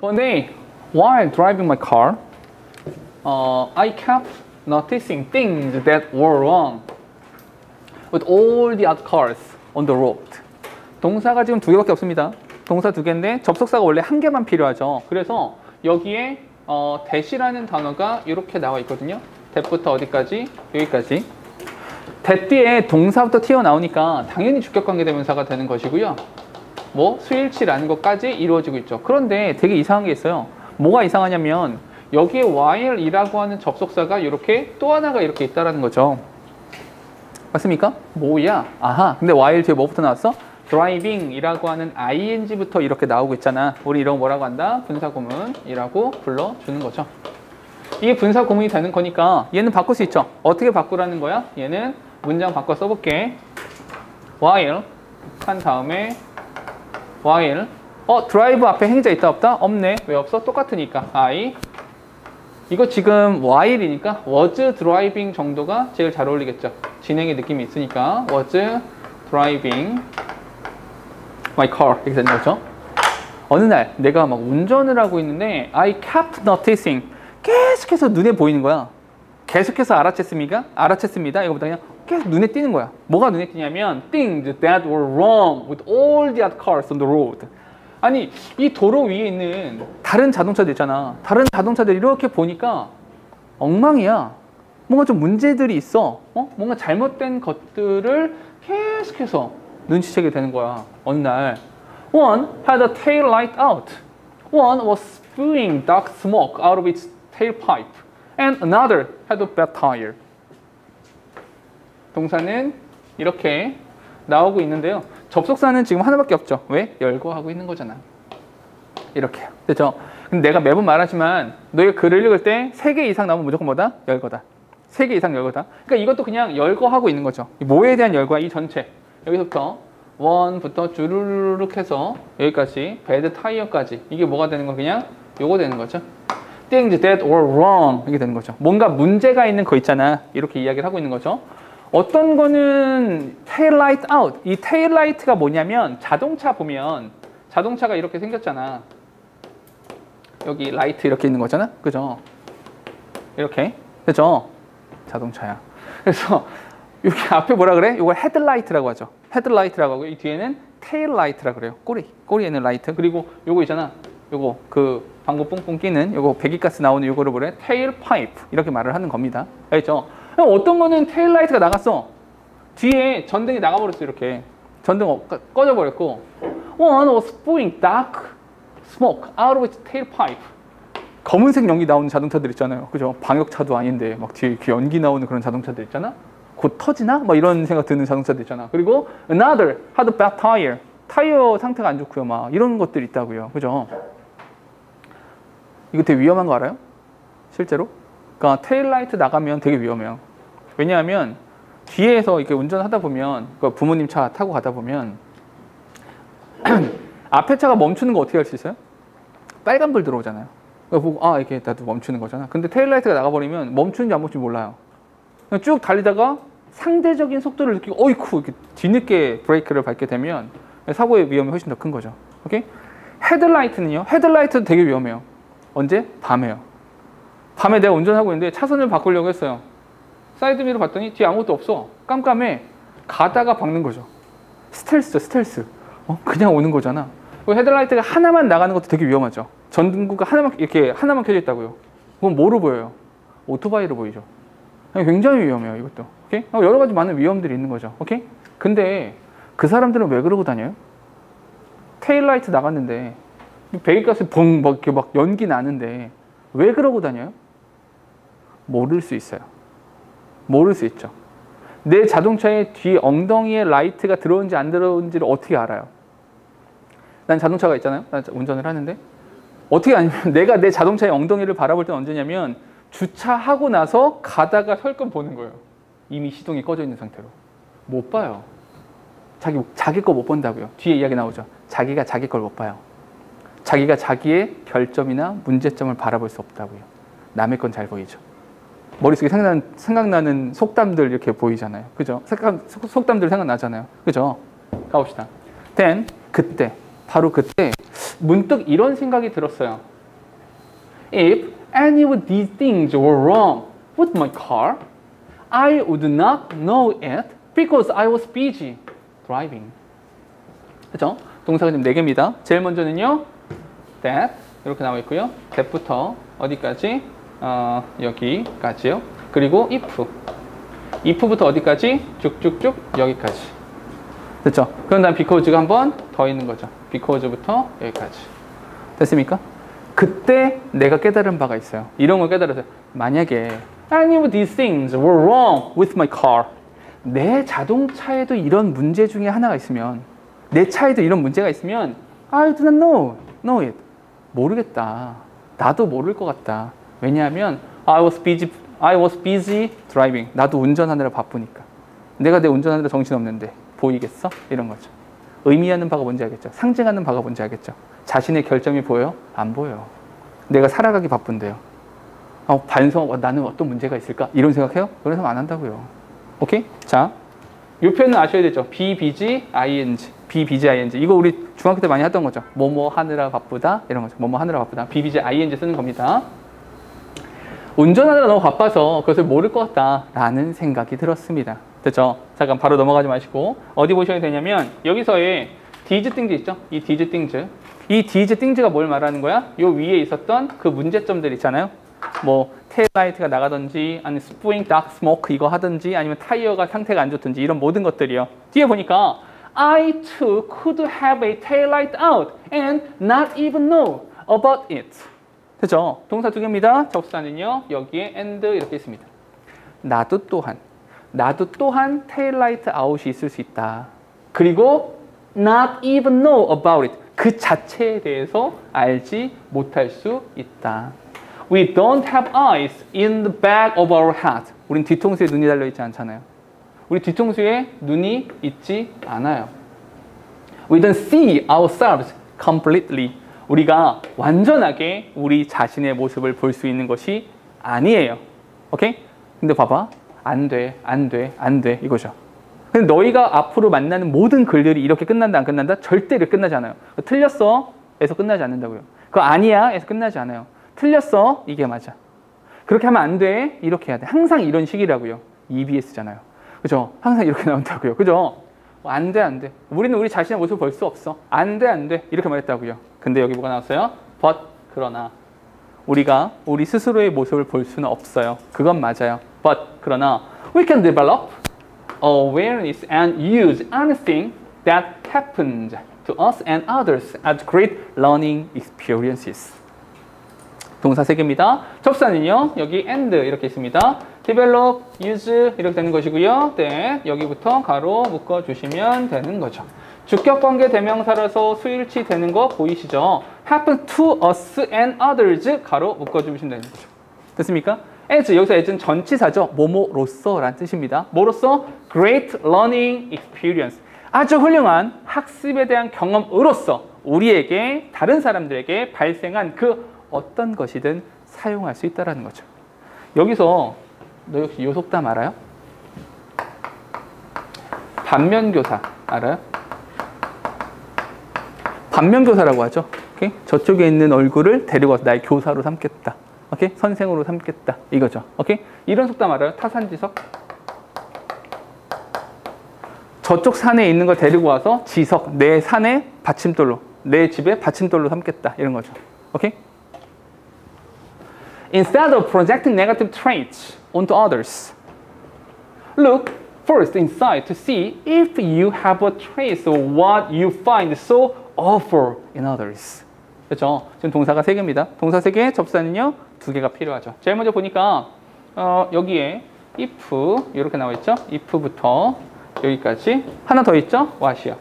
One day, while driving my car, I kept noticing things that were wrong with all the other cars on the road. 동사가 지금 두 개밖에 없습니다. 동사 두 개인데 접속사가 원래 한 개만 필요하죠. 그래서 여기에 that이라는 단어가 이렇게 나와 있거든요. that부터 어디까지? 여기까지. that 뒤에 동사부터 튀어나오니까 당연히 주격관계대명사가 되는 것이고요. 뭐 수일치라는 것까지 이루어지고 있죠. 그런데 되게 이상한 게 있어요. 뭐가 이상하냐면 여기에 while이라고 하는 접속사가 이렇게 또 하나가 이렇게 있다라는 거죠. 맞습니까? 뭐야? 아하. 근데 while 뒤에 뭐부터 나왔어? driving이라고 하는 ing부터 이렇게 나오고 있잖아. 우리 이런 거 뭐라고 한다? 분사구문이라고 불러주는 거죠. 이게 분사구문이 되는 거니까 얘는 바꿀 수 있죠. 어떻게 바꾸라는 거야? 얘는 문장 바꿔 써볼게. while 한 다음에 while drive 앞에 행자 있다 없다? 없네. 왜 없어? 똑같으니까 I. 이거 지금 while이니까 was driving 정도가 제일 잘 어울리겠죠. 진행의 느낌이 있으니까 was driving my car 이렇게 되는 거죠. 어느 날 내가 막 운전을 하고 있는데 I kept noticing 계속해서 눈에 보이는 거야. 계속해서 알아챘습니다. 이거보다 그냥 계속 눈에 띄는 거야. 뭐가 눈에 띄냐면 things that were wrong with all the other cars on the road. 아니 이 도로 위에 있는 다른 자동차들 있잖아. 다른 자동차들 이렇게 보니까 엉망이야. 뭔가 좀 문제들이 있어. 뭔가 잘못된 것들을 계속해서 눈치채게 되는 거야. 어느 날 one had a tail light out. One was spewing dark smoke out of its tailpipe. And another had a bad tire. 동사는 이렇게 나오고 있는데요. 접속사는 지금 하나밖에 없죠. 왜? 열고 하고 있는 거잖아. 이렇게요. 그렇죠? 근데 내가 매번 말하지만 너희가 글을 읽을 때 3개 이상 나오면 무조건 뭐다? 열거다. 3개 이상 열거다. 그러니까 이것도 그냥 열거 하고 있는 거죠. 뭐에 대한 열거야? 이 전체. 여기서부터 원부터 주르륵 해서 여기까지 배드 타이어까지 이게 뭐가 되는 거? 그냥 요거 되는 거죠. Things that were wrong 이게 되는 거죠. 뭔가 문제가 있는 거 있잖아. 이렇게 이야기를 하고 있는 거죠. 어떤 거는 tail light out. 이 tail light가 뭐냐면 자동차 보면 자동차가 이렇게 생겼잖아. 여기 라이트 이렇게 있는 거잖아. 그죠? 이렇게. 그죠? 자동차야. 그래서 여기 앞에 뭐라 그래? 이걸 헤드라이트라고 하죠. 헤드라이트라고 하고 이 뒤에는 테일라이트라고 그래요. 꼬리에는 라이트. 그리고 요거 있잖아. 요거 그 방구 뿡뿡 끼는 요거 배기가스 나오는 요거를 뭐래? 테일 파이프 이렇게 말을 하는 겁니다. 알겠죠? 어떤 거는 테일라이트가 나갔어. 뒤에 전등이 나가버렸어. 이렇게 전등 꺼져버렸고 one was spewing dark smoke out of its tailpipe. 검은색 연기 나오는 자동차들 있잖아요. 그죠? 방역차도 아닌데 막 뒤에 이렇게 연기 나오는 그런 자동차들 있잖아. 곧 터지나? 막 이런 생각 드는 자동차들 있잖아. 그리고 another had a bad tire. 타이어 상태가 안 좋고요. 막 이런 것들이 있다고요. 그죠? 이거 되게 위험한 거 알아요? 실제로? 그러니까 테일라이트 나가면 되게 위험해요. 왜냐하면 뒤에서 이렇게 운전하다 보면 부모님 차 타고 가다 보면 앞에 차가 멈추는 거 어떻게 할 수 있어요? 빨간불 들어오잖아요. 보고 이렇게 나도 멈추는 거잖아. 근데 테일라이트가 나가버리면 멈추는지 안 멈추는지 몰라요. 그냥 쭉 달리다가 상대적인 속도를 느끼고 어이쿠 이렇게 뒤늦게 브레이크를 밟게 되면 사고의 위험이 훨씬 더 큰 거죠. 오케이? 헤드라이트는요. 헤드라이트도 되게 위험해요. 언제? 밤에요. 밤에 내가 운전하고 있는데 차선을 바꾸려고 했어요. 사이드미러 봤더니 뒤에 아무것도 없어. 깜깜해. 가다가 박는 거죠. 스텔스죠, 스텔스. 그냥 오는 거잖아. 헤드라이트가 하나만 나가는 것도 되게 위험하죠. 전등구가 하나만 켜져 있다고요. 그건 뭐로 보여요? 오토바이로 보이죠. 굉장히 위험해요, 이것도. 오케이? 여러 가지 많은 위험들이 있는 거죠. 오케이? 근데 그 사람들은 왜 그러고 다녀요? 테일라이트 나갔는데 배기가스 벙 이렇게 막 연기 나는데 왜 그러고 다녀요? 모를 수 있어요. 모를 수 있죠. 내 자동차의 뒤 엉덩이에 라이트가 들어온지 안 들어온지를 어떻게 알아요? 난 자동차가 있잖아요. 난 운전을 하는데 어떻게 아니면 내가 내 자동차의 엉덩이를 바라볼 때는 언제냐면 주차하고 나서 가다가 설금 보는 거예요. 이미 시동이 꺼져 있는 상태로. 못 봐요. 자기 거 못 본다고요. 뒤에 이야기 나오죠. 자기가 자기 걸 못 봐요. 자기가 자기의 별점이나 문제점을 바라볼 수 없다고요. 남의 건 잘 보이죠. 머릿속에 생각나는 속담들 이렇게 보이잖아요. 그죠? 속담들 생각나잖아요. 그죠? 가봅시다. then, 그때, 바로 그때 문득 이런 생각이 들었어요. If any of these things were wrong with my car, I would not know it because I was busy driving. 그죠? 동사가 지금 4개입니다. 제일 먼저는요, that 이렇게 나와 있고요. that부터 어디까지? 여기까지요. 그리고 if부터 어디까지? 쭉쭉쭉 여기까지. 됐죠? 그런 다음 because가 한 번 더 있는 거죠. because부터 여기까지. 됐습니까? 그때 내가 깨달은 바가 있어요. 이런 걸 깨달았어요. 만약에 any of these things were wrong with my car, 내 자동차에도 이런 문제 중에 하나가 있으면, 내 차에도 이런 문제가 있으면 I do not know it. 모르겠다. 나도 모를 것 같다. 왜냐하면 I was busy driving. 나도 운전하느라 바쁘니까. 내가 내 운전하느라 정신없는데 보이겠어? 이런 거죠. 의미하는 바가 뭔지 알겠죠? 상징하는 바가 뭔지 알겠죠? 자신의 결점이 보여요? 안 보여요. 내가 살아가기 바쁜데요. 나는 어떤 문제가 있을까? 이런 생각해요? 그래서 안 한다고요. 오케이? 자, 이 표현은 아셔야 되죠. be busy, ing. be busy, ing. 이거 우리 중학교 때 많이 하던 거죠. 뭐뭐 하느라 바쁘다. 이런 거죠. 뭐뭐 하느라 바쁘다. be busy, ing 쓰는 겁니다. 운전하느라 너무 바빠서 그것을 모를 것 같다 라는 생각이 들었습니다. 됐죠? 잠깐 바로 넘어가지 마시고 어디 보셔야 되냐면 여기서의 these things 있죠? 이 these things. 이 these things가 뭘 말하는 거야? 요 위에 있었던 그 문제점들 있잖아요. 뭐 테일라이트가 나가든지 아니면 스프링 닥 스모크 이거 하든지 아니면 타이어가 상태가 안 좋든지 이런 모든 것들이요. 뒤에 보니까 I too could have a taillight out and not even know about it. 됐죠? 동사 2개입니다. 접수사는요. 여기에 and 이렇게 있습니다. 나도 또한 테일라이트 아웃이 있을 수 있다. 그리고 not even know about it. 그 자체에 대해서 알지 못할 수 있다. We don't have eyes in the back of our head. 우린 뒤통수에 눈이 달려있지 않잖아요. 우리 뒤통수에 눈이 있지 않아요. We don't see ourselves completely. 우리가 완전하게 우리 자신의 모습을 볼 수 있는 것이 아니에요. 오케이? 근데 봐봐. 안 돼 이거죠. 근데 너희가 앞으로 만나는 모든 글들이 이렇게 끝난다 안 끝난다? 절대 이렇게 끝나지 않아요. 틀렸어 에서 끝나지 않는다고요. 그거 아니야 에서 끝나지 않아요. 틀렸어 이게 맞아. 그렇게 하면 안 돼 이렇게 해야 돼. 항상 이런 식이라고요. EBS잖아요. 그죠? 항상 이렇게 나온다고요. 그죠? 안 돼. 우리는 우리 자신의 모습을 볼 수 없어. 안 돼 이렇게 말했다고요. 근데 여기 뭐가 나왔어요? But 그러나 우리가 우리 스스로의 모습을 볼 수는 없어요. 그건 맞아요. But 그러나 we can develop awareness and use anything that happened to us and others as great learning experiences. 동사 3개입니다. 접수사는요. 여기 and 이렇게 있습니다. develop, use 이렇게 되는 것이고요. 네, 여기부터 가로 묶어주시면 되는 거죠. 주격관계 대명사라서 수일치 되는 거 보이시죠? happen to us and others 가로 묶어주시면 되는 거죠. 됐습니까? as, 여기서 as는 전치사죠. 뭐뭐로서 라는 뜻입니다. 뭐로서? great learning experience. 아주 훌륭한 학습에 대한 경험으로서 우리에게, 다른 사람들에게 발생한 그 어떤 것이든 사용할 수 있다는 거죠. 여기서 너 역시 요속담 알아요? 반면교사 알아요? 반면교사라고 하죠. 오케이? 저쪽에 있는 얼굴을 데리고 와서 나의 교사로 삼겠다. 오케이? 선생으로 삼겠다. 이거죠. 오케이? 이런 속담 알아요? 타산지석? 저쪽 산에 있는 걸 데리고 와서 지석, 내 산의 받침돌로, 내 집의 받침돌로 삼겠다. 이런 거죠. 오케이? Instead of projecting negative traits onto others, look first inside to see if you have a trace of what you find so awful in others. 그렇죠? 지금 동사가 3개입니다. 동사 3개, 접사는요 2개가 필요하죠. 제일 먼저 보니까 여기에 if 이렇게 나와 있죠. if부터 여기까지 하나 더 있죠. what이요.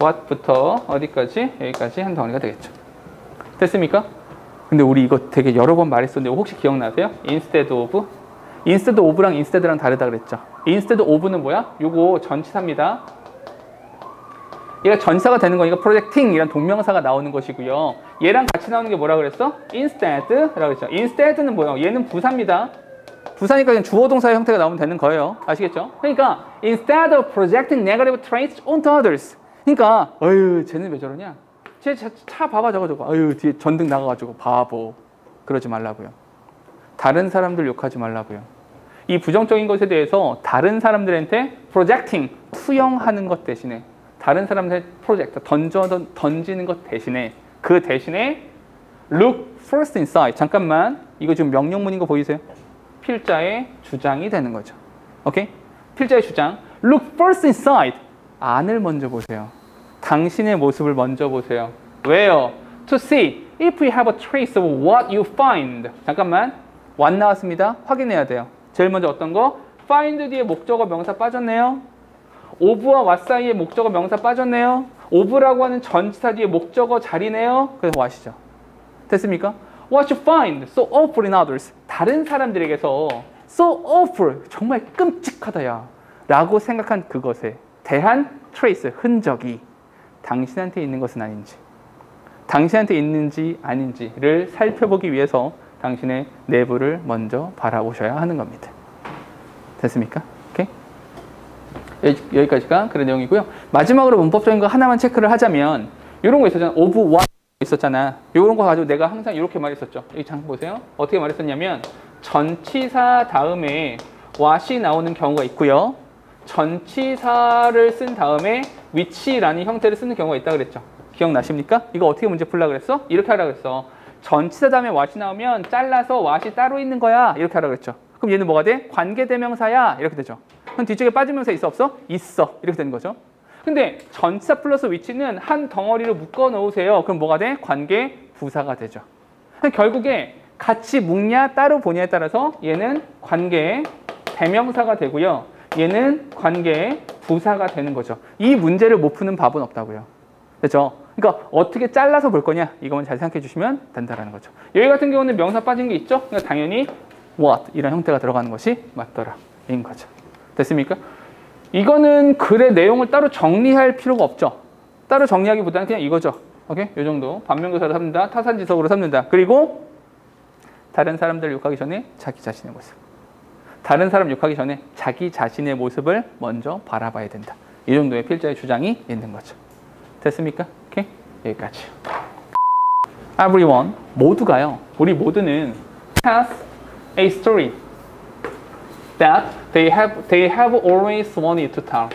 what부터 어디까지? 여기까지 한 덩어리가 되겠죠. 됐습니까? 근데 우리 이거 되게 여러 번 말했었는데 혹시 기억나세요? instead of. instead of랑 instead랑 다르다 그랬죠. instead of는 뭐야? 요거 전치사입니다. 얘가 전치사가 되는 거니까 projecting이란 동명사가 나오는 것이고요. 얘랑 같이 나오는 게 뭐라 그랬어? instead라고 했죠. instead는 뭐예요? 얘는 부사입니다. 부사니까 그냥 주어 동사의 형태가 나오면 되는 거예요. 아시겠죠? 그러니까 instead of projecting negative traits onto others. 그러니까 쟤는 왜 저러냐? 제 차 봐봐 저거. 아유 뒤에 전등 나가가지고 바보. 그러지 말라고요. 다른 사람들 욕하지 말라고요. 이 부정적인 것에 대해서 다른 사람들한테 projecting, 투영하는 것 대신에 다른 사람들한테 project, 던지는 것 대신에 그 대신에 look first inside. 잠깐만. 이거 지금 명령문인 거 보이세요? 필자의 주장이 되는 거죠. 오케이? 필자의 주장. Look first inside. 안을 먼저 보세요. 당신의 모습을 먼저 보세요. 왜요? To see if we have a trace of what you find. 잠깐만. what 나왔습니다. 확인해야 돼요. 제일 먼저 어떤 거? find 뒤에 목적어 명사 빠졌네요. of와 what 사이에 목적어 명사 빠졌네요. of라고 하는 전치사 뒤에 목적어 자리네요. 그래서 what이죠. 됐습니까? What you find so awful in others. 다른 사람들에게서 so awful, 정말 끔찍하다 야 라고 생각한 그것에 대한 trace, 흔적이 당신한테 있는 것은 아닌지, 당신한테 있는지 아닌지를 살펴보기 위해서 당신의 내부를 먼저 바라보셔야 하는 겁니다. 됐습니까? 오케이? 여기까지가 그런 내용이고요. 마지막으로 문법적인 거 하나만 체크를 하자면 이런 거 있었잖아. of what 있었잖아. 이런 거 가지고 내가 항상 이렇게 말했었죠. 여기 잠깐 보세요. 어떻게 말했었냐면 전치사 다음에 what이 나오는 경우가 있고요. 전치사를 쓴 다음에 which라는 형태를 쓰는 경우가 있다고 그랬죠. 기억나십니까? 이거 어떻게 문제 풀려고 그랬어? 이렇게 하라고 그랬어. 전치사 다음에 what이 나오면 잘라서 what이 따로 있는 거야. 이렇게 하라고 그랬죠. 그럼 얘는 뭐가 돼? 관계대명사야. 이렇게 되죠. 그럼 뒤쪽에 빠진 명사 있어 없어? 있어. 이렇게 되는 거죠. 근데 전치사 플러스 which는 한 덩어리로 묶어 놓으세요. 그럼 뭐가 돼? 관계 부사가 되죠. 결국에 같이 묶냐 따로 보냐에 따라서 얘는 관계 대명사가 되고요. 얘는 관계 부사가 되는 거죠. 이 문제를 못 푸는 밥은 없다고요. 그렇죠? 그러니까 어떻게 잘라서 볼 거냐? 이거만 잘 생각해 주시면 된다라는 거죠. 여기 같은 경우는 명사 빠진 게 있죠? 그러니까 당연히 what 이런 형태가 들어가는 것이 맞더라 인 거죠. 됐습니까? 이거는 글의 내용을 따로 정리할 필요가 없죠. 따로 정리하기보다는 그냥 이거죠. 오케이? 이 정도. 반면교사로 삼는다. 타산지석으로 삼는다. 그리고 다른 사람들 욕하기 전에 자기 자신의 모습. 다른 사람 욕하기 전에 자기 자신의 모습을 먼저 바라봐야 된다. 이 정도의 필자의 주장이 있는 거죠. 됐습니까? 오케이? 여기까지. Everyone, 모두가요. 우리 모두는 has a story that they have always wanted to tell.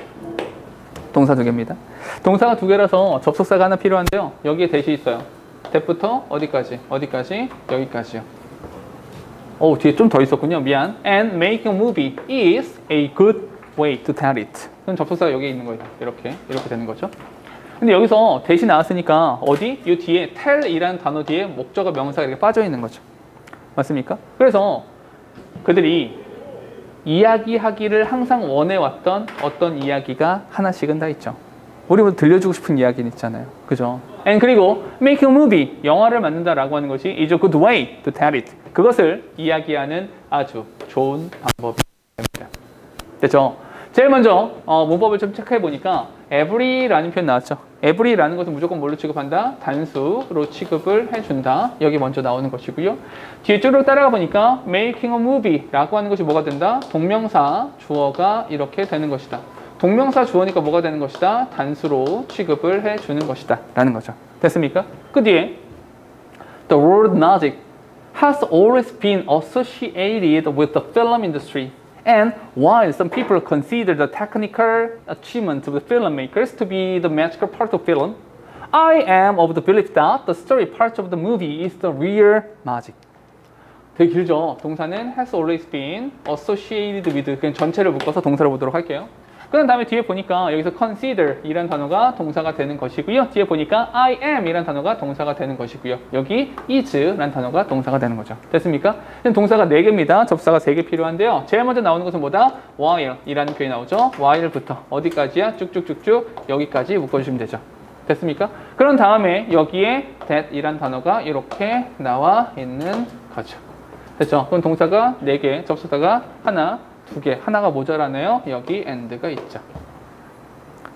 동사 두 개입니다. 동사가 두 개라서 접속사가 하나 필요한데요. 여기에 대시 있어요. that부터 어디까지? 어디까지? 여기까지요. 뒤에 좀 더 있었군요. 미안. And making a movie is a good way to tell it. 그럼 접속사가 여기에 있는 거예요. 이렇게 되는 거죠. 근데 여기서 대시 나왔으니까 어디? 이 뒤에 tell이라는 단어 뒤에 목적어 명사가 이렇게 빠져 있는 거죠. 맞습니까? 그래서 그들이 이야기하기를 항상 원해왔던 어떤 이야기가 하나씩은 다 있죠. 우리 모두 들려주고 싶은 이야기는 있잖아요. 그죠? And 그리고 make a movie, 영화를 만든다라고 하는 것이 is a good way to tell it. 그것을 이야기하는 아주 좋은 방법입니다. 됐죠? 제일 먼저 문법을 좀 체크해 보니까 every라는 표현 나왔죠. every라는 것은 무조건 뭘로 취급한다? 단수로 취급을 해준다. 여기 먼저 나오는 것이고요. 뒤에 쭉 따라가 보니까 making a movie라고 하는 것이 뭐가 된다? 동명사, 주어가 이렇게 되는 것이다. 동명사 주어니까 뭐가 되는 것이다? 단수로 취급을 해주는 것이다 라는 거죠. 됐습니까? 그 뒤에 The word magic has always been associated with the film industry. And while some people consider the technical achievement of the filmmakers to be the magical part of film, I am of the belief that the story part of the movie is the real magic. 되게 길죠? 동사는 has always been associated with. 그냥 전체를 묶어서 동사로 보도록 할게요. 그 다음에 뒤에 보니까 여기서 consider 이란 단어가 동사가 되는 것이고요. 뒤에 보니까 I am 이란 단어가 동사가 되는 것이고요. 여기 is 라는 단어가 동사가 되는 거죠. 됐습니까? 동사가 4개입니다. 접사가 3개 필요한데요. 제일 먼저 나오는 것은 뭐다? while 이라는 표현이 나오죠. while부터 어디까지야? 쭉쭉쭉쭉 여기까지 묶어주시면 되죠. 됐습니까? 그런 다음에 여기에 that 이란 단어가 이렇게 나와 있는 거죠. 됐죠? 그럼 동사가 4개, 접속사가 하나, 2개, 하나가 모자라네요. 여기 and가 있죠.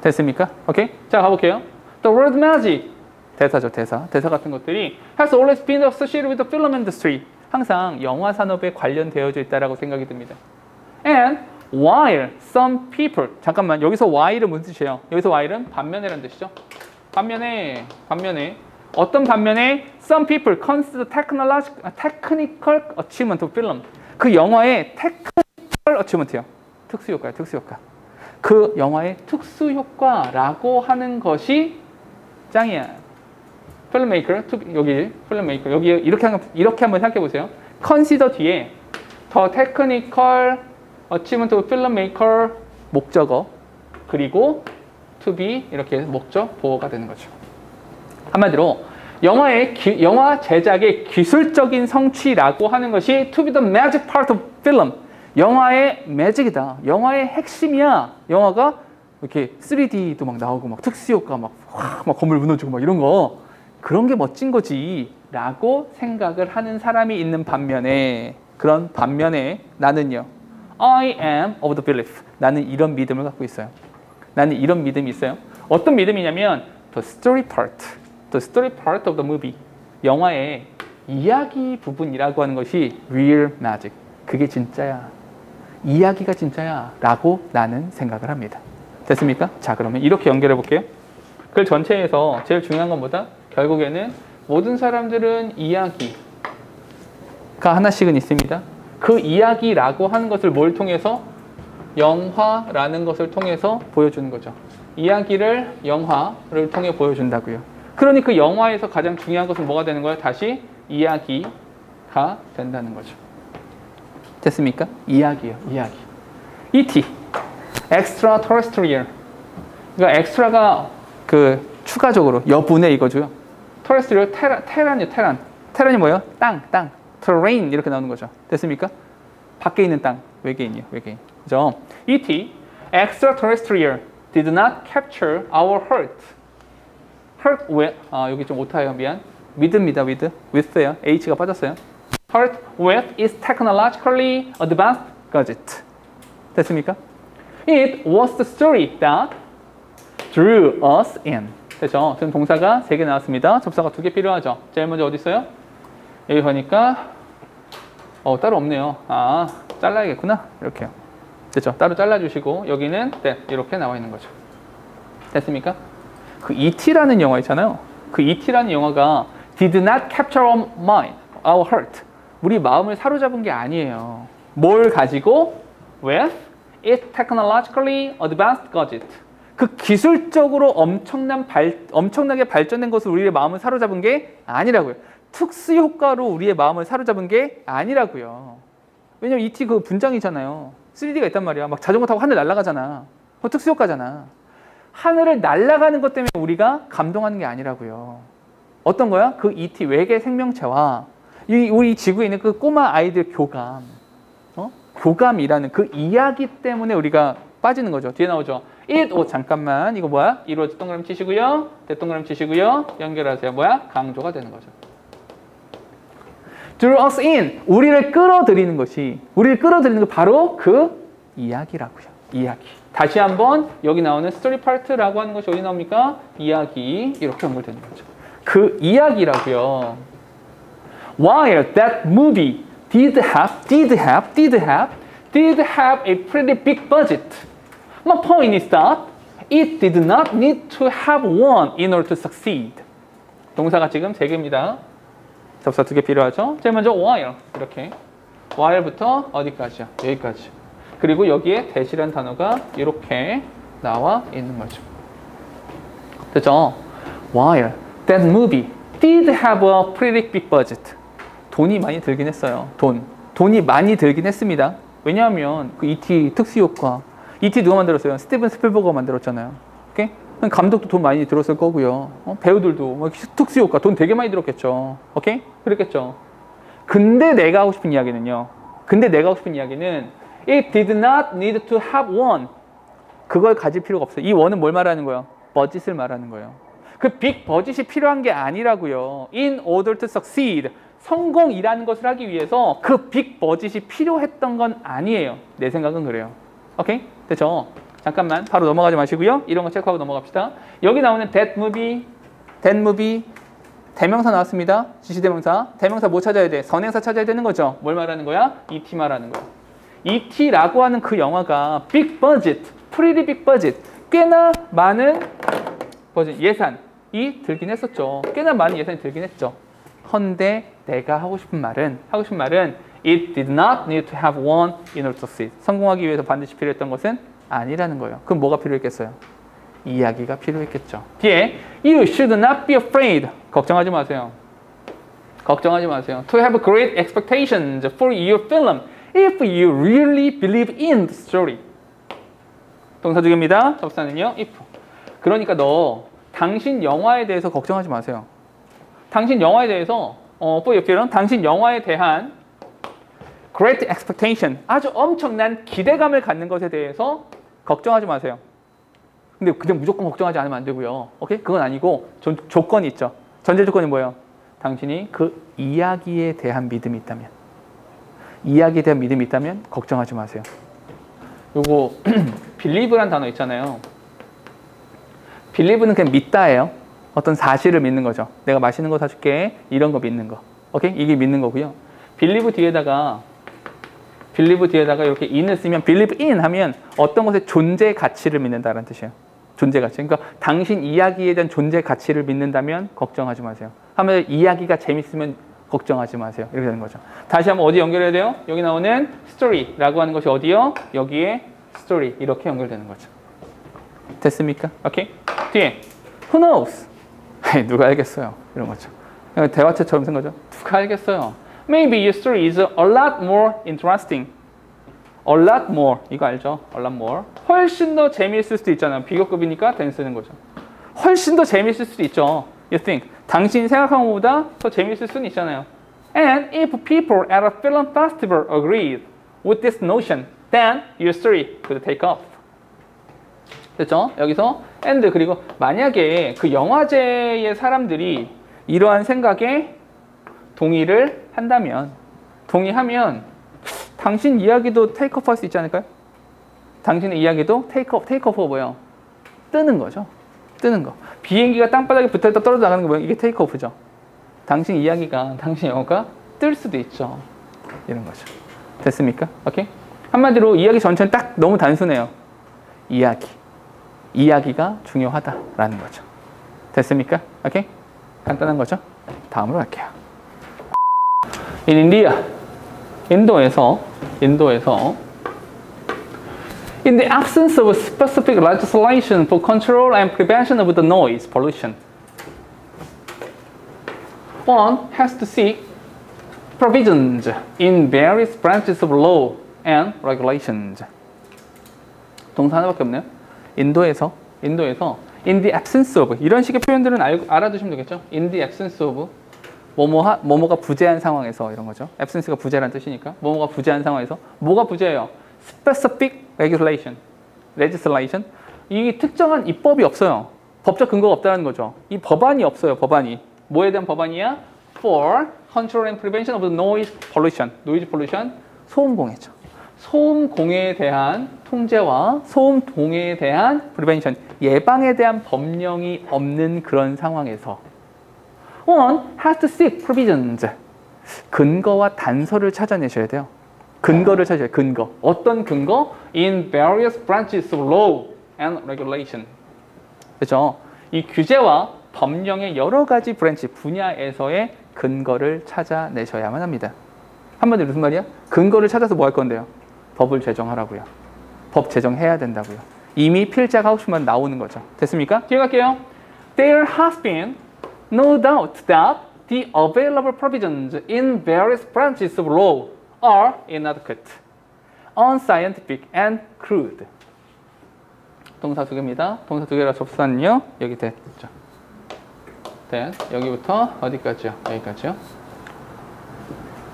됐습니까? 오케이? 자, 가볼게요. The word magic. 대사죠, 대사. 대사 같은 것들이 has always been associated with the film industry. 항상 영화 산업에 관련되어져 있다라고 생각이 듭니다. And while some people. 잠깐만, 여기서 while은 무슨 뜻이에요? 여기서 while은 반면이라는 뜻이죠. 반면에 어떤 반면에 some people consider technical achievement of film. 그 영화의 technical achievement요. 특수효과요, 특수효과. 그 영화의 특수효과라고 하는 것이 짱이야. 필름메이커, 여기 필름메이커, 여기 이렇게 한번 생각해 보세요. consider 뒤에 the technical achievement of filmmaker 목적어 그리고 to be 이렇게 목적 보호가 되는 거죠. 한마디로 영화 제작의 기술적인 성취라고 하는 것이 to be the magic part of film. 영화의 매직이다. 영화의 핵심이야. 영화가 이렇게 3D도 막 나오고 막 특수효과 막 건물 무너지고 막 이런 거 그런 게 멋진 거지 라고 생각을 하는 사람이 있는 반면에 그런 반면에 나는요. I am of the belief. 나는 이런 믿음을 갖고 있어요. 나는 이런 믿음이 있어요. 어떤 믿음이냐면 the story part of the movie. 영화의 이야기 부분이라고 하는 것이 real magic. 그게 진짜야. 이야기가 진짜야 라고 나는 생각을 합니다. 됐습니까? 자, 그러면 이렇게 연결해 볼게요. 글 전체에서 제일 중요한 건 뭐다? 결국에는 모든 사람들은 이야기가 하나씩은 있습니다. 그 이야기라고 하는 것을 뭘 통해서? 영화라는 것을 통해서 보여주는 거죠. 이야기를 영화를 통해 보여준다고요. 그러니 그 영화에서 가장 중요한 것은 뭐가 되는 거예요? 다시 이야기가 된다는 거죠. 됐습니까? 이야기요, 이야기. E.T. extraterrestrial. 그러니까 엑스트라가 그 추가적으로 여분의 이거죠. terrestrial 테란이요, 테란. 테란이 뭐예요? 땅. terrain 이렇게 나오는 거죠. 됐습니까? 밖에 있는 땅, 외계인이요, 외계인. 그죠? E.T. extraterrestrial did not capture our heart. heart with 여기 좀 오타예요, 미안. with입니다, with예요. H가 빠졌어요. heart with its technologically advanced gadget. 됐습니까? It was the story that drew us in. 됐죠? 지금 동사가 3개 나왔습니다. 접사가 2개 필요하죠. 제일 먼저 어디 있어요? 여기 보니까 따로 없네요. 잘라야겠구나. 이렇게요. 됐죠? 따로 잘라주시고 여기는 네, 이렇게 나와 있는 거죠. 됐습니까? 그 E.T.라는 영화 있잖아요. 그 E.T.라는 영화가 did not capture our mind, our heart. 우리 마음을 사로잡은 게 아니에요. 뭘 가지고? With its technologically advanced gadget. 그 기술적으로 엄청나게 발전된 것을 우리의 마음을 사로잡은 게 아니라고요. 특수효과로 우리의 마음을 사로잡은 게 아니라고요. 왜냐면 E.T. 그 분장이잖아요. 3D가 있단 말이야. 막 자전거 타고 하늘 날아가잖아. 그거 특수효과잖아. 하늘을 날아가는 것 때문에 우리가 감동하는 게 아니라고요. 어떤 거야? 그 E.T. 외계 생명체와 우리 지구에 있는 그 꼬마 아이들 교감이라는 그 이야기 때문에 우리가 빠지는 거죠. 뒤에 나오죠. 잠깐만. 이거 뭐야? 이루어지 동그라미 치시고요. 대동그라미 치시고요. 연결하세요. 뭐야? 강조가 되는 거죠. Draw us in. 우리를 끌어들이는 것이, 우리를 끌어들이는 거 바로 그 이야기라고요. 이야기. 다시 한번 여기 나오는 story part라고 하는 것이 어디 나옵니까? 이야기. 이렇게 연결되는 거죠. 그 이야기라고요. While that movie did have a pretty big budget. My point is that it did not need to have one in order to succeed. 동사가 지금 3개입니다. 접사 2개 필요하죠? 제일 먼저 while 이렇게 while부터 어디까지요? 여기까지. 그리고 여기에 that이라는 단어가 이렇게 나와 있는 거죠. 됐죠? While that movie did have a pretty big budget. 돈이 많이 들긴 했어요. 돈이 많이 들긴 했습니다. 왜냐하면 그 E.T. 특수효과. E.T. 누가 만들었어요? 스티븐 스필버거가 만들었잖아요. 오케이? 감독도 돈 많이 들었을 거고요. 배우들도 특수효과 돈 되게 많이 들었겠죠. 오케이? 그랬겠죠. 근데 내가 하고 싶은 이야기는 It did not need to have one. 그걸 가질 필요가 없어요. 이 one은 뭘 말하는 거예요? 버짓을 말하는 거예요. 그 빅 버짓이 필요한 게 아니라고요. In order to succeed. 성공이라는 것을 하기 위해서 그 빅 버짓이 필요했던 건 아니에요. 내 생각은 그래요. 오케이? 됐죠? 잠깐만 바로 넘어가지 마시고요. 이런 거 체크하고 넘어갑시다. 여기 나오는 that movie 대명사 나왔습니다. 지시대명사. 대명사 뭐 찾아야 돼? 선행사 찾아야 되는 거죠. 뭘 말하는 거야? E.T. 말하는 거야. E.T.라고 하는 그 영화가 big budget, pretty big budget, 꽤나 많은 예산, 들긴 했었죠. 꽤나 많은 예산이 들긴 했죠. 헌데 내가 하고 싶은 말은 It did not need to have one in order to succeed. 성공하기 위해서 반드시 필요했던 것은 아니라는 거예요. 그럼 뭐가 필요했겠어요? 이야기가 필요했겠죠. 뒤에 You should not be afraid. 걱정하지 마세요. 걱정하지 마세요. To have great expectations for your film if you really believe in the story. 동사 두 개입니다. 접사는요. if. 그러니까 당신 영화에 대해서 걱정하지 마세요. 당신 영화에 대해서 for your film, 당신 영화에 대한 great expectation, 아주 엄청난 기대감을 갖는 것에 대해서 걱정하지 마세요. 근데 그냥 무조건 걱정하지 않으면 안 되고요. 오케이? 그건 아니고 조건이 있죠. 전제 조건이 뭐예요? 당신이 그 이야기에 대한 믿음이 있다면, 이야기에 대한 믿음이 있다면 걱정하지 마세요. 요거 believe란 단어 있잖아요. believe는 그냥 믿다예요. 어떤 사실을 믿는 거죠. 내가 맛있는 거 사줄게. 이런 거 믿는 거. 오케이? 이게 믿는 거고요. believe 뒤에다가 이렇게 in을 쓰면 believe in 하면 어떤 것의 존재 가치를 믿는다라는 뜻이에요. 존재 가치. 그러니까 당신 이야기에 대한 존재 가치를 믿는다면 걱정하지 마세요. 하면 이야기가 재밌으면 걱정하지 마세요. 이렇게 되는 거죠. 다시 한번 어디 연결해야 돼요? 여기 나오는 story라고 하는 것이 어디요? 여기에 story. 이렇게 연결되는 거죠. 됐습니까? 오케이? 뒤에 who knows? 누가 알겠어요? 이런 거죠. 대화체처럼 생각하죠. 누가 알겠어요? Maybe your story is a lot more interesting. A lot more. 이거 알죠? A lot more. 훨씬 더 재미있을 수도 있잖아요. 비교급이니까 than 쓰는 거죠. 훨씬 더 재미있을 수도 있죠. You think. 당신이 생각한 것보다 더 재미있을 수는 있잖아요. And if people at a film festival agreed with this notion, then your story could take off. 됐죠? 여기서 and 그리고 만약에 그 영화제의 사람들이 이러한 생각에 동의를 한다면, 동의하면 당신 이야기도 테이크오프 할 수 있지 않을까요? 당신의 이야기도 테이크오프가 뭐예요? 뜨는 거죠. 뜨는 거. 비행기가 땅바닥에 붙어있다 떨어져 나가는 거 뭐예요? 이게 테이크오프죠. 당신 이야기가, 당신 영화가 뜰 수도 있죠. 이런 거죠. 됐습니까? 오케이? 한마디로 이야기 전체는 딱 너무 단순해요. 이야기가 중요하다라는 거죠. 됐습니까? 오케이? 간단한 거죠? 다음으로 갈게요. In India, 인도에서 in the absence of specific legislation for control and prevention of the noise pollution, one has to seek provisions in various branches of law and regulations. 동사 하나밖에 없네요. 인도에서 in the absence of 이런 식의 표현들은 알아두시면 되겠죠. in the absence of 뭐뭐가 부재한 상황에서 이런 거죠. absence가 부재라는 뜻이니까 뭐뭐가 부재한 상황에서 뭐가 부재해요? specific legislation 이 특정한 입법이 없어요. 법적 근거가 없다는 거죠. 이 법안이 없어요. 법안이 뭐에 대한 법안이야? For control and prevention of the noise pollution. noise pollution 소음공해죠. 소음공해에 대한 통제와 소음동해에 대한 prevention 예방에 대한 법령이 없는 그런 상황에서 one has to seek provisions. 근거와 단서를 찾아내셔야 돼요. 근거를 찾아야 돼요. 근거. 어떤 근거? In various branches of law and regulation. 그렇죠? 이 규제와 법령의 여러 가지 브랜치, 분야에서의 근거를 찾아내셔야만 합니다. 한마디로 무슨 말이야? 근거를 찾아서 뭐 할 건데요? 법을 제정하라고요. 법 제정해야 된다고요. 이미 필자가 하고 싶은 말 나오는 거죠. 됐습니까? 뒤에 갈게요. There has been no doubt that the available provisions in various branches of law are inadequate, unscientific, and crude. 동사 두 개입니다. 동사 두 개라 접수사는요. 여기 됐죠. 여기부터 어디까지요? 여기까지요.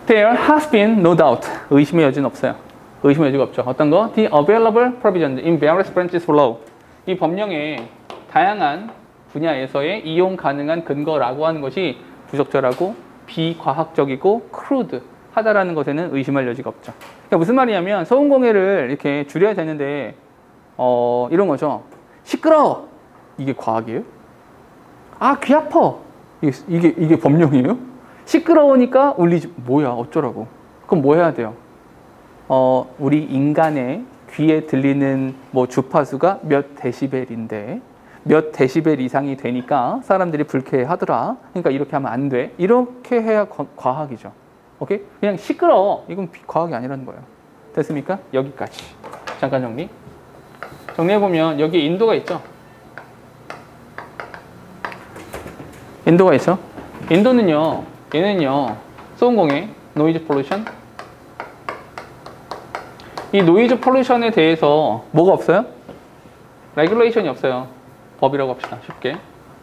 There has been no doubt. 의심의 여지는 없어요. 의심의 여지가 없죠. 어떤 거? The available provisions in various branches of law. 이 법령의 다양한 분야에서의 이용 가능한 근거라고 하는 것이 부적절하고 비과학적이고 crude 하다라는 것에는 의심할 여지가 없죠. 그러니까 무슨 말이냐면 소음공해를 이렇게 줄여야 되는데 이런 거죠. 시끄러워. 이게 과학이에요? 아, 귀 아파. 이게 법령이에요? 시끄러우니까 울리지. 뭐야, 어쩌라고. 그럼 뭐 해야 돼요? 우리 인간의 귀에 들리는 뭐 주파수가 몇 데시벨인데 몇 데시벨 이상이 되니까 사람들이 불쾌해하더라. 그러니까 이렇게 하면 안 돼. 이렇게 해야 과학이죠. 오케이? 그냥 시끄러워. 이건 과학이 아니라는 거예요. 됐습니까? 여기까지. 잠깐 정리. 정리해보면 여기 인도가 있죠. 인도가 있죠. 인도는요. 얘는요. 소음공해, 노이즈 폴루션. 이 노이즈 폴루션에 대해서 뭐가 없어요? 레귤레이션이 없어요. 법이라고 합시다. 쉽게.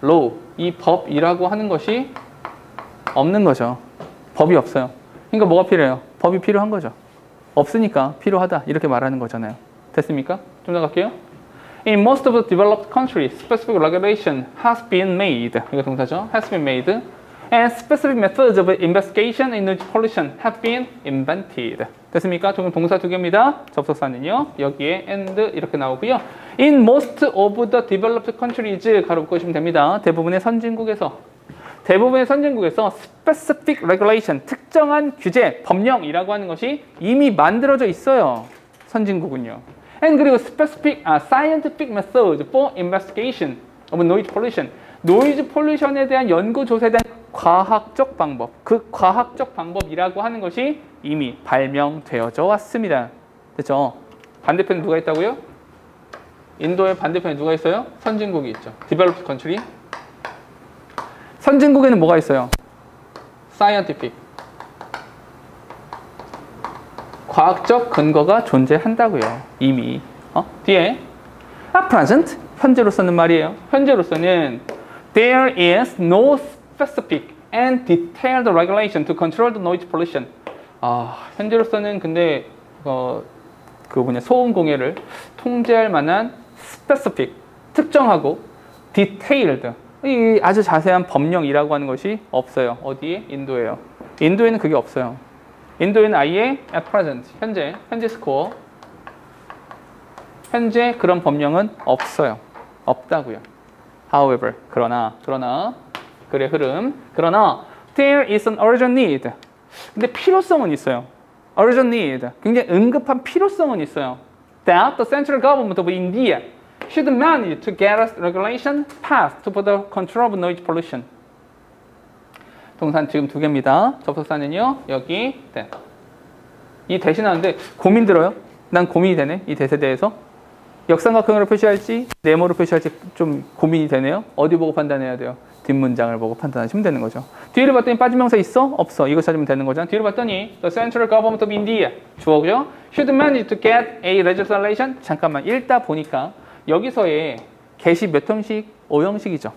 law. 이 법이라고 하는 것이 없는 거죠. 법이 없어요. 그러니까 뭐가 필요해요? 법이 필요한 거죠. 없으니까 필요하다. 이렇게 말하는 거잖아요. 됐습니까? 좀 더 갈게요. In most of the developed countries, specific regulation has been made. 이거 동사죠. has been made. And specific methods of investigation in noise pollution have been invented. 됐습니까? 조금 동사 두 개입니다. 접속사는요. 여기에 and 이렇게 나오고요. In most of the developed countries 가로 묶으시면 됩니다. 대부분의 선진국에서 specific regulation, 특정한 규제, 법령이라고 하는 것이 이미 만들어져 있어요. 선진국은요. And 그리고 specific scientific methods for investigation of noise pollution. 노이즈 폴루션에 대한 연구 조사에 대한 과학적 방법, 그 과학적 방법이라고 하는 것이 이미 발명되어져 왔습니다. 됐죠? 반대편에 누가 있다고요? 인도의 반대편에 누가 있어요? 선진국이 있죠. Developed country. 선진국에는 뭐가 있어요? Scientific. 과학적 근거가 존재한다고요. 이미. 뒤에 at present, 현재로서는 말이에요. 현재로서는 there is no specific and detailed regulation to control the noise pollution. 현재로서는 근데 소음 공해를 통제할 만한 specific, 특정하고 detailed, 이 아주 자세한 법령이라고 하는 것이 없어요. 어디에? 인도에요. 인도에는 그게 없어요. 인도에는 아예 at present, 현재 스코어, 현재 그런 법령은 없어요. 없다고요. However, 그러나 글의 흐름, 그러나 there is an urgent need. 근데 필요성은 있어요. urgent need, 굉장히 응급한 필요성은 있어요. That the central government of India should manage to get a regulation passed for the control of noise pollution. 동사는 지금 두 개입니다. 접속사는요, 여기 that. 이 대신하는데 고민 들어요? 난 고민이 되네, 이 대세 대해서. 역삼각형으로 표시할지 네모로 표시할지 좀 고민이 되네요. 어디 보고 판단해야 돼요? 뒷문장을 보고 판단하시면 되는 거죠. 뒤를 봤더니 빠진 명사 있어? 없어. 이거 찾으면 되는 거잖아. 뒤를 봤더니 The Central Government of India 주어고요. Should manage to get a legislation. 잠깐만 읽다 보니까 여기서의 get이 몇 형식? 5형식이죠.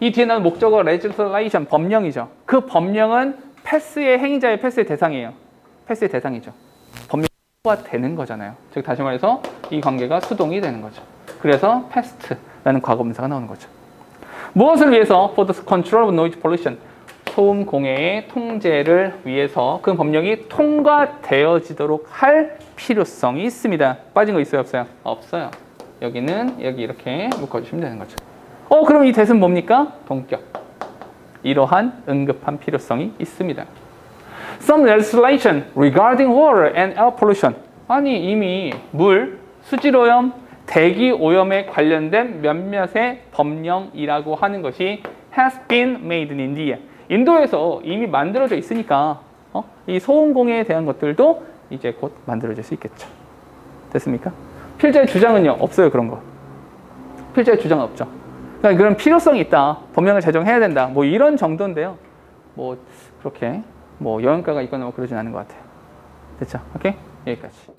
이 뒤에 나오는 목적어 legislation, 법령이죠. 그 법령은 패스의 행위자의 패스의 대상이에요. 패스의 대상이죠. 법령 가 되는 거잖아요. 즉 다시 말해서 이 관계가 수동이 되는 거죠. 그래서 past라는 과거분사가 나오는 거죠. 무엇을 위해서? For the control of noise pollution. 소음 공해의 통제를 위해서 그 법령이 통과되어지도록 할 필요성이 있습니다. 빠진 거 있어요? 없어요? 없어요. 여기는 여기 이렇게 묶어주시면 되는 거죠. 그럼 이 대은 뭡니까? 동격. 이러한 응급한 필요성이 있습니다. Some legislation regarding water and air pollution. 아니 이미 물, 수질오염, 대기오염에 관련된 몇몇의 법령이라고 하는 것이 has been made in India. 인도에서 이미 만들어져 있으니까 이 소음공해에 대한 것들도 이제 곧 만들어질 수 있겠죠. 됐습니까? 필자의 주장은요? 없어요. 그런 거. 필자의 주장은 없죠. 그러니까 그런 필요성이 있다. 법령을 제정해야 된다. 뭐 이런 정도인데요. 뭐 그렇게 뭐 영양가가 있거나 뭐 그러진 않은 것 같아요. 됐죠? 오케이? 여기까지.